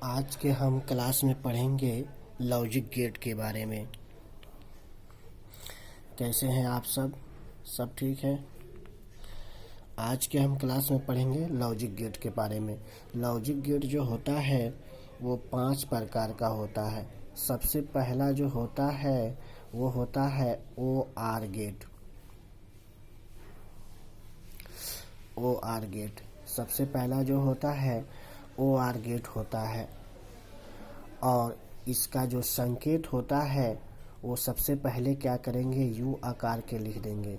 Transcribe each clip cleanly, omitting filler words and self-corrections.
आज के हम क्लास में पढ़ेंगे लॉजिक गेट के बारे में। कैसे हैं आप सब ठीक है। आज के हम क्लास में पढ़ेंगे लॉजिक गेट के बारे में। लॉजिक गेट जो होता है वो 5 प्रकार का होता है। सबसे पहला जो होता है वो होता है OR गेट। OR गेट सबसे पहला जो होता है OR गेट होता है, और इसका जो संकेत होता है वो सबसे पहले क्या करेंगे, U आकार के लिख देंगे।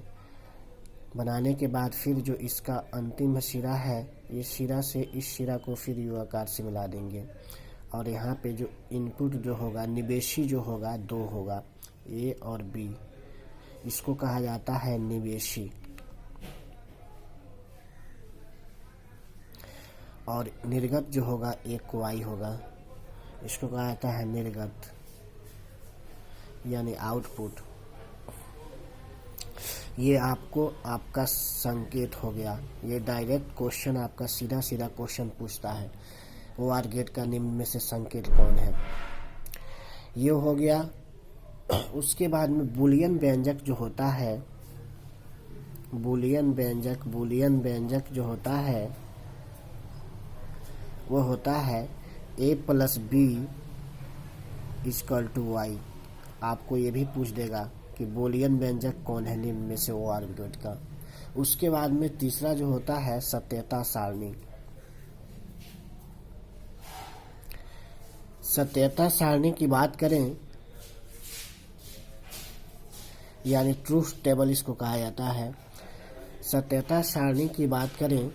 बनाने के बाद फिर जो इसका अंतिम सिरा है, इस सिरा से इस सिरा को फिर U आकार से मिला देंगे। और यहाँ पे जो इनपुट जो होगा, निवेशी जो होगा 2 होगा, A और B। इसको कहा जाता है निवेशी। और निर्गत जो होगा एक Y होगा, इसको कहा जाता है निर्गत यानी आउटपुट। ये आपका संकेत हो गया। ये डायरेक्ट क्वेश्चन आपका सीधा क्वेश्चन पूछता है, OR गेट का निम्न में से संकेत कौन है। ये हो गया। उसके बाद में बूलियन व्यंजक जो होता है, बूलियन व्यंजक जो होता है वो होता है A + B = Y। आपको ये भी पूछ देगा कि बूलियन व्यंजक कौन है निम्न में से OR गेट का। उसके बाद में तीसरा जो होता है सत्यता सारणी। सत्यता सारणी की बात करें यानी ट्रूथ टेबल इसको कहा जाता है। सत्यता सारणी की बात करें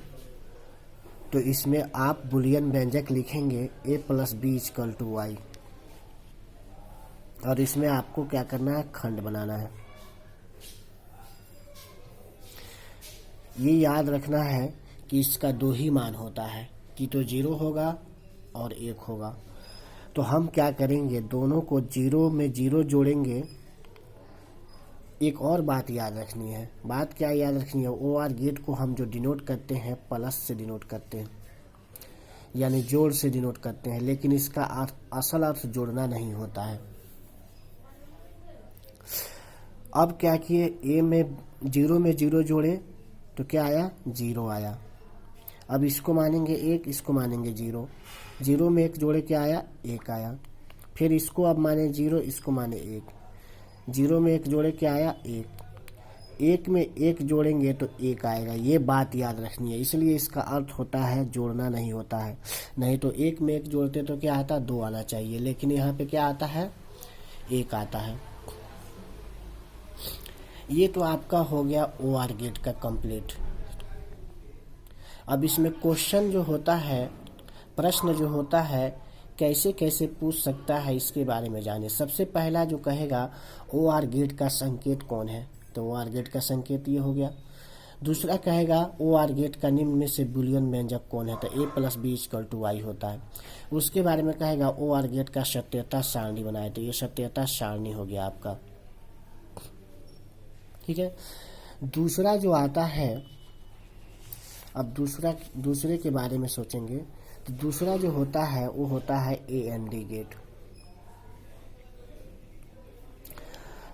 तो इसमें आप बूलियन व्यंजक लिखेंगे A + B = Y, और इसमें आपको क्या करना है, खंड बनाना है। ये याद रखना है कि इसका 2 ही मान होता है, कि तो 0 होगा और 1 होगा। तो हम क्या करेंगे, दोनों को 0 में 0 जोड़ेंगे। एक और बात याद रखनी है। बात क्या याद रखनी है, OR गेट को हम जो डिनोट करते हैं प्लस से डिनोट करते हैं, यानी जोड़ से डिनोट करते हैं, लेकिन इसका असल अर्थ जोड़ना नहीं होता है। अब क्या किए, A में 0 जोड़े तो क्या आया, 0 आया। अब इसको मानेंगे 1, इसको मानेंगे 0। 0 में 1 जोड़े क्या आया, 1 आया। फिर इसको अब माने 0, इसको माने 1। 0 में 1 जोड़े क्या आया, 1। 1 में 1 जोड़ेंगे तो 1 आएगा। ये बात याद रखनी है। इसलिए इसका अर्थ होता है जोड़ना नहीं होता है। नहीं तो 1 में 1 जोड़ते तो क्या आता, 2 आना चाहिए, लेकिन यहाँ पे क्या आता है, 1 आता है। ये तो आपका हो गया OR गेट का कंप्लीट। अब इसमें क्वेश्चन जो होता है, प्रश्न जो होता है, कैसे कैसे पूछ सकता है इसके बारे में जाने। सबसे पहला जो कहेगा OR गेट का संकेत कौन है, तो OR गेट का संकेत ये हो गया। दूसरा कहेगा OR गेट का निम्न में से बूलियन व्यंजक कौन है, तो A + B = Y होता है। उसके बारे में कहेगा OR गेट का सत्यता सारणी बनाए, तो ये सत्यता सारणी हो गया आपका। ठीक है। दूसरा जो आता है, अब दूसरे के बारे में सोचेंगे तो दूसरा जो होता है वो होता है AND गेट।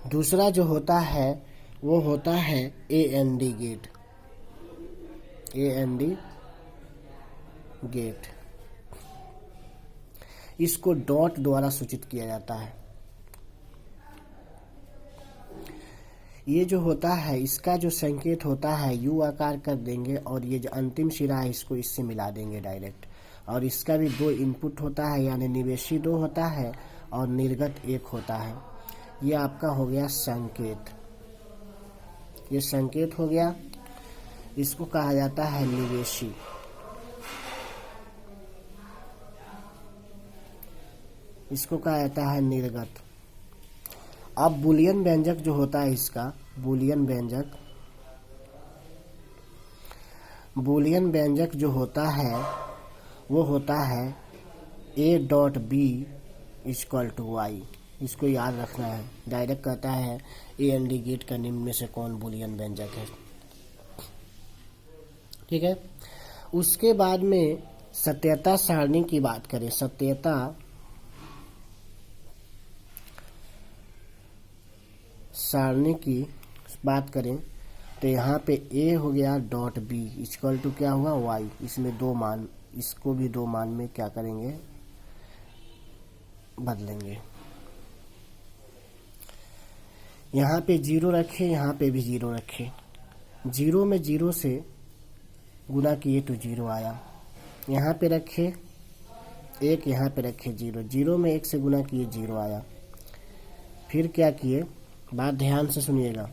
दूसरा जो होता है वो होता है AND गेट। AND गेट इसको डॉट द्वारा सूचित किया जाता है। ये जो होता है, इसका जो संकेत होता है U आकार कर देंगे, और ये जो अंतिम सिरा है इसको इससे मिला देंगे डायरेक्ट। और इसका भी 2 इनपुट होता है, यानी निवेशी 2 होता है और निर्गत 1 होता है। ये आपका हो गया संकेत। ये संकेत हो गया। इसको कहा जाता है निवेशी। इसको कहा जाता है निर्गत। अब बूलियन व्यंजक जो होता है, इसका बूलियन व्यंजक जो होता है वो होता है A.B = Y। इसको याद रखना है। डायरेक्ट कहता है AND गेट का निम्न में से कौन बूलियन व्यंजक है। ठीक है। उसके बाद में सत्यता सारणी की बात करें, सत्यता सारणी की बात करें तो यहाँ पे a हो गया डॉट b इक्वल टू क्या हुआ y, इसमें दो मान, इसको भी दो मान में क्या करेंगे, बदलेंगे। यहाँ पे 0 रखे, यहाँ पे भी 0 रखे, 0 में 0 से गुना किए तो 0 आया, यहाँ पे रखे 1, यहाँ पे रखे 0, 0 में 1 से गुना किए 0 आया। फिर क्या किए, बात ध्यान से सुनिएगा,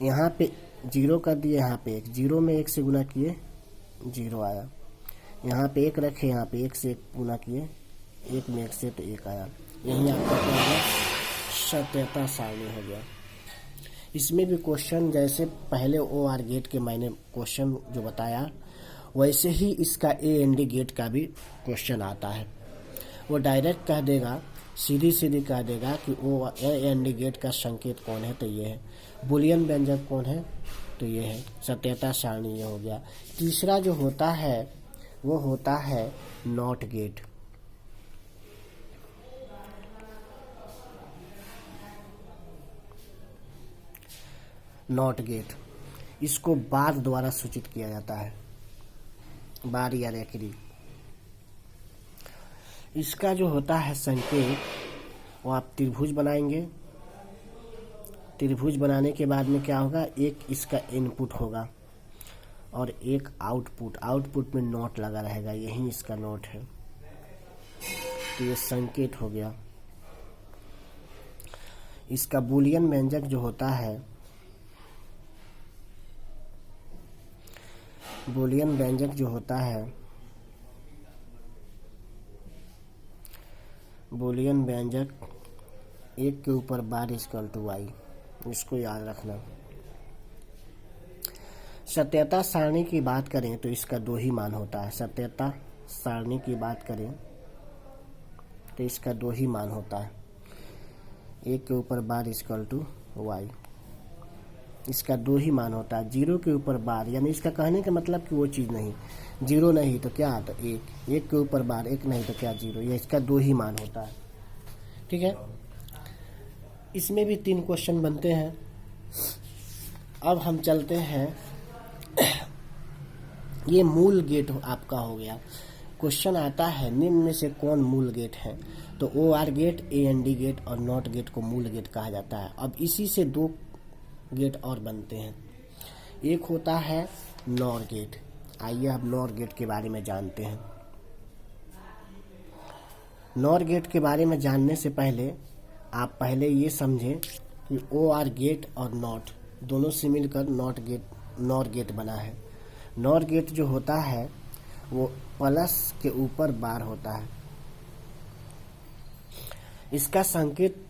यहाँ पे 0 कर दिए, यहाँ पे 1, 0 में 1 से गुना किए 0 आया, यहाँ पे 1 रखे, यहाँ पे 1 से 1 गुना किए, 1 में 1 से तो 1 आया। यही आपका क्या हो गया, सत्यता सारणी हो गया। इसमें भी क्वेश्चन जैसे पहले OR गेट के मैंने क्वेश्चन जो बताया, वैसे ही इसका AND गेट का भी क्वेश्चन आता है। वो डायरेक्ट कह देगा, सीधी कह देगा कि वो AND गेट का संकेत कौन है, तो ये है। बुलियन व्यंजक कौन है, तो ये है। सत्यता सारणी ये हो गया। तीसरा जो होता है वो होता है नॉट गेट। नॉट गेट, इसको बार द्वारा सूचित किया जाता है, बार या रेखरी। इसका जो होता है संकेत, वो आप त्रिभुज बनाएंगे, त्रिभुज बनाने के बाद में क्या होगा, एक इसका इनपुट होगा और एक आउटपुट, आउटपुट में नोट लगा रहेगा, यही इसका नोट है। तो ये संकेत हो गया। इसका बुलियन व्यंजक जो होता है, बुलियन व्यंजक जो होता है, बुलियन व्यंजक 1 के ऊपर बार इक्वल टू y, इसको याद रखना। सत्यता सारणी की बात करें तो इसका 2 ही मान होता है। सत्यता सारणी की बात करें तो इसका 2 ही मान होता है, 1 के ऊपर बार इक्वल टू y, इसका 2 ही मान होता है। 0 के ऊपर बार, यानी इसका कहने का मतलब कि वो चीज़ नहीं, 0 नहीं तो क्या, तो 1, 1 के ऊपर बार 1 नहीं तो क्या 0, ये इसका 2 ही मान होता है। ठीक है, इसमें भी 3 क्वेश्चन बनते हैं। अब हम चलते हैं, ये मूल गेट आपका हो गया। क्वेश्चन आता है निम्न में से कौन मूल गेट है, तो OR गेट, AND गेट और नॉट गेट को मूल गेट कहा जाता है। अब इसी से 2 गेट और बनते हैं। एक होता है नॉर गेट। आइए अब नॉर गेट के बारे में जानते हैं। नॉर गेट के बारे में जानने से पहले आप पहले ये समझें कि OR गेट और नॉट दोनों से मिलकर नॉर गेट बना है। नॉर गेट जो होता है वो प्लस के ऊपर बार होता है। इसका संकेत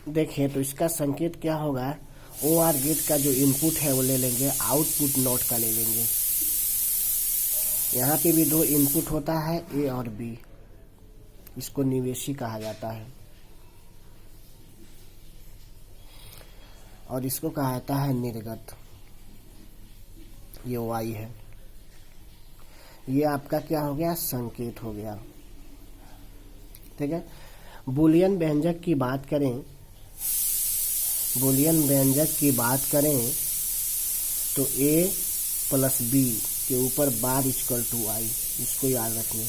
देखें तो इसका संकेत क्या होगा, OR गेट का जो इनपुट है वो ले लेंगे, आउटपुट नॉट का ले लेंगे। यहाँ पे भी 2 इनपुट होता है, A और B, इसको निवेशी कहा जाता है और इसको कहा जाता है निर्गत। ये Y है। ये आपका क्या हो गया, संकेत हो गया। ठीक है, बुलियन व्यंजक की बात करें, बुलियन व्यंजक की बात करें तो A प्लस B के ऊपर बार इक्वल टू I, इसको याद रखना।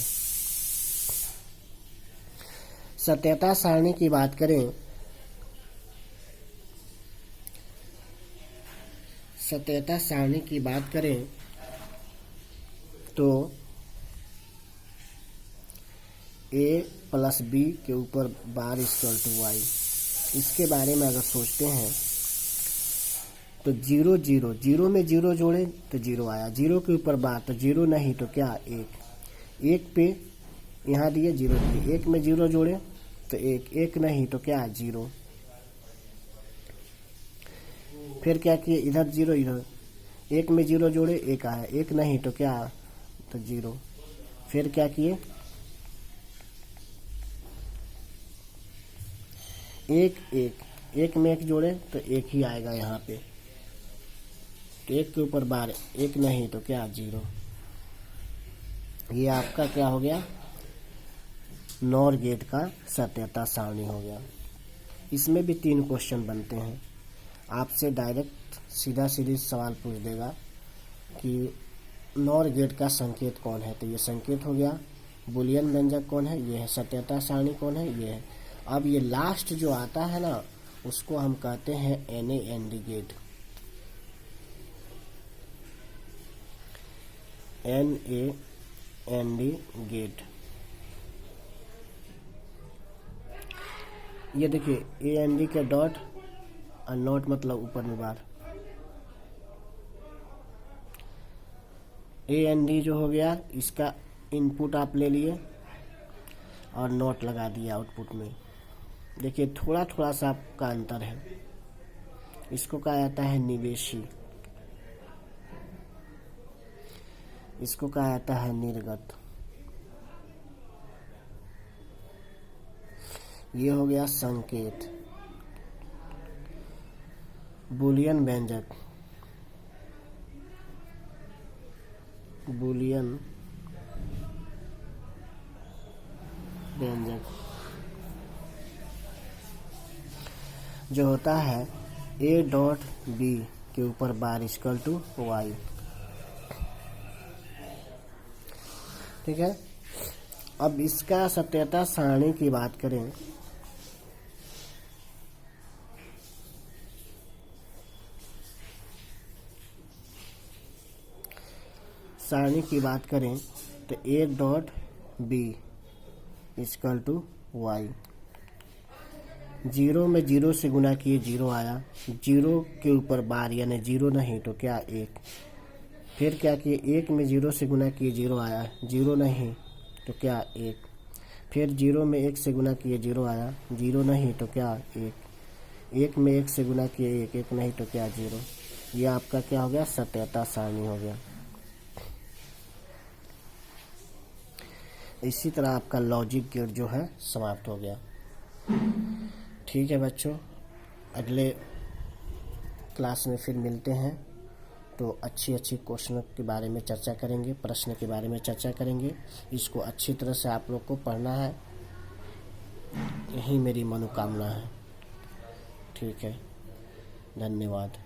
सत्यता सारणी की बात करें, सत्यता सारणी की बात करें तो A प्लस B के ऊपर बार इक्वल टू Y, इसके बारे में अगर सोचते हैं तो 0 0 0 में 0 जोड़े तो 0 आया, 0 के ऊपर बार तो 0 नहीं तो क्या 1, 1 पे यहाँ दिए 0 दिए, 1 में 0 जोड़े तो 1, 1 नहीं तो क्या 0। फिर क्या किए, इधर 0 इधर, 1 में 0 जोड़े 1 आया, 1 नहीं तो क्या, तो 0। फिर क्या किए, 1 1, 1 में 1 जोड़े तो 1 ही आएगा यहाँ पे, तो 1 के ऊपर बार 1 नहीं तो क्या 0। ये आपका क्या हो गया, नॉर गेट का सत्यता सारणी हो गया। इसमें भी 3 क्वेश्चन बनते हैं। आपसे डायरेक्ट सीधा सीधी सवाल पूछ देगा कि नॉर गेट का संकेत कौन है, तो ये संकेत हो गया। बुलियन व्यंजक कौन है, ये है। सत्यता सारणी कौन है, ये है। अब ये लास्ट जो आता है ना, उसको हम कहते हैं NAND गेट। NAND gate. ये देखिए AND के डॉट और नॉट मतलब ऊपर में बार। AND जो हो गया, इसका इनपुट आप ले लिए और नॉट लगा दिया आउटपुट में। देखिए थोड़ा थोड़ा सा आपका अंतर है। इसको कहा जाता है निवेशी, इसको कहा जाता है निर्गत। ये हो गया संकेत। बुलियन व्यंजक, बुलियन व्यंजक जो होता है A.B के ऊपर बार इक्वल टू Y। ठीक है। अब इसका सत्यता सारणी की बात करें, सारणी की बात करें तो A.B इक्वल टू Y। 0 में 0 से गुना किए 0 आया, 0 के ऊपर बार यानी 0 नहीं तो क्या 1। फिर क्या किए, 1 में 0 से गुना किए 0 आया, 0 नहीं तो क्या 1। फिर 0 में 1 से गुना किए 0 आया, 0 नहीं तो क्या 1। 1 में 1 से गुना किए 1, 1 नहीं तो क्या 0। ये आपका क्या हो गया, सत्यता सारणी हो गया। इसी तरह आपका लॉजिक गेट जो है समाप्त हो गया। ठीक है बच्चों, अगले क्लास में फिर मिलते हैं, तो अच्छी क्वेश्चन के बारे में चर्चा करेंगे, प्रश्न के बारे में चर्चा करेंगे। इसको अच्छी तरह से आप लोग को पढ़ना है, यही मेरी मनोकामना है। ठीक है, धन्यवाद।